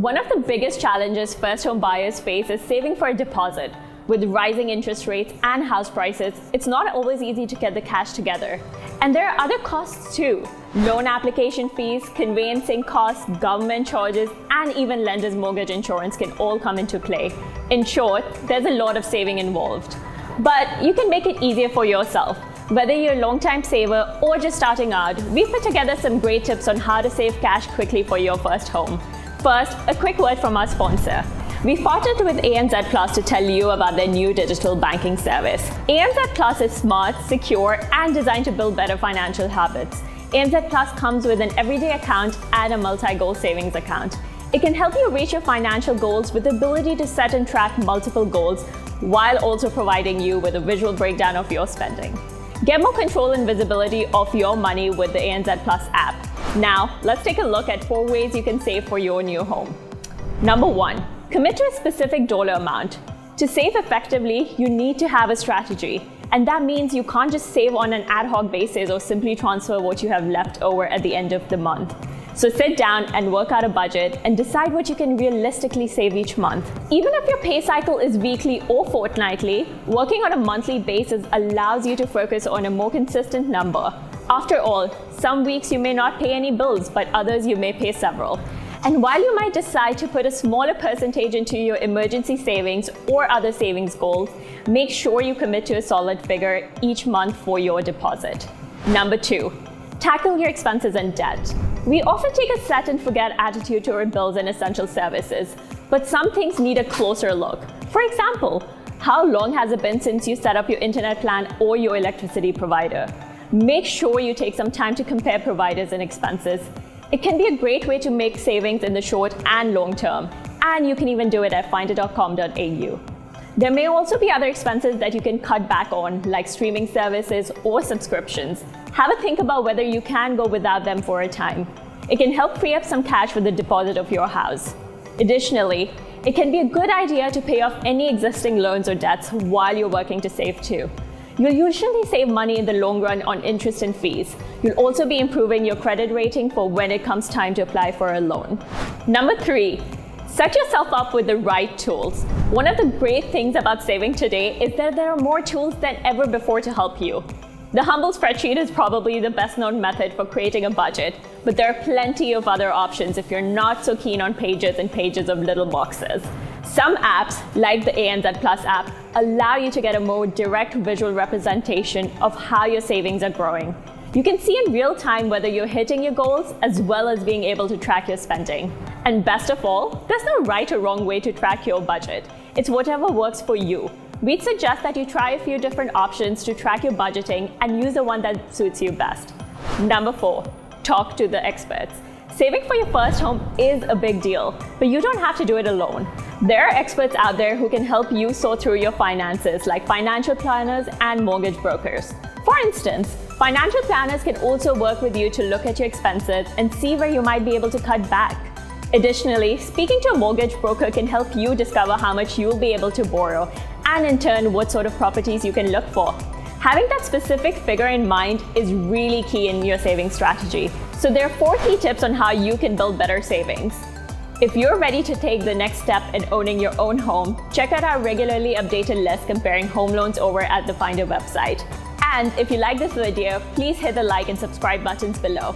One of the biggest challenges first home buyers face is saving for a deposit. With rising interest rates and house prices, it's not always easy to get the cash together. And there are other costs too. Loan application fees, conveyancing costs, government charges, and even lender's mortgage insurance can all come into play. In short, there's a lot of saving involved. But you can make it easier for yourself. Whether you're a long-time saver or just starting out, we've put together some great tips on how to save cash quickly for your first home. First, a quick word from our sponsor. We've partnered with ANZ Plus to tell you about their new digital banking service. ANZ Plus is smart, secure, and designed to build better financial habits. ANZ Plus comes with an everyday account and a multi-goal savings account. It can help you reach your financial goals with the ability to set and track multiple goals while also providing you with a visual breakdown of your spending. Get more control and visibility of your money with the ANZ Plus app. Now, let's take a look at 4 ways you can save for your new home. Number 1. Commit to a specific dollar amount. To save effectively, you need to have a strategy. And that means you can't just save on an ad hoc basis or simply transfer what you have left over at the end of the month. So sit down and work out a budget and decide what you can realistically save each month. Even if your pay cycle is weekly or fortnightly, working on a monthly basis allows you to focus on a more consistent number. After all, some weeks you may not pay any bills, but others you may pay several. And while you might decide to put a smaller percentage into your emergency savings or other savings goals, make sure you commit to a solid figure each month for your deposit. Number 2. Tackle your expenses and debt. We often take a set and forget attitude to our bills and essential services, but some things need a closer look. For example, how long has it been since you set up your internet plan or your electricity provider? Make sure you take some time to compare providers and expenses. It can be a great way to make savings in the short and long term, and you can even do it at finder.com.au. There may also be other expenses that you can cut back on, like streaming services or subscriptions. Have a think about whether you can go without them for a time. It can help free up some cash for the deposit of your house. Additionally, it can be a good idea to pay off any existing loans or debts while you're working to save too. You'll usually save money in the long run on interest and fees. You'll also be improving your credit rating for when it comes time to apply for a loan. Number 3. Set yourself up with the right tools. One of the great things about saving today is that there are more tools than ever before to help you. The humble spreadsheet is probably the best known method for creating a budget, but there are plenty of other options if you're not so keen on pages and pages of little boxes. Some apps, like the ANZ Plus app, allow you to get a more direct visual representation of how your savings are growing. You can see in real time whether you're hitting your goals, as well as being able to track your spending. And best of all, there's no right or wrong way to track your budget. It's whatever works for you. We'd suggest that you try a few different options to track your budgeting and use the one that suits you best. Number 4, talk to the experts. Saving for your first home is a big deal, but you don't have to do it alone. There are experts out there who can help you sort through your finances, like financial planners and mortgage brokers. For instance, financial planners can also work with you to look at your expenses and see where you might be able to cut back. Additionally, speaking to a mortgage broker can help you discover how much you'll be able to borrow, and in turn, what sort of properties you can look for. Having that specific figure in mind is really key in your saving strategy. So there are 4 key tips on how you can build better savings. If you're ready to take the next step in owning your own home, check out our regularly updated list comparing home loans over at the Finder website. And if you like this video, please hit the like and subscribe buttons below.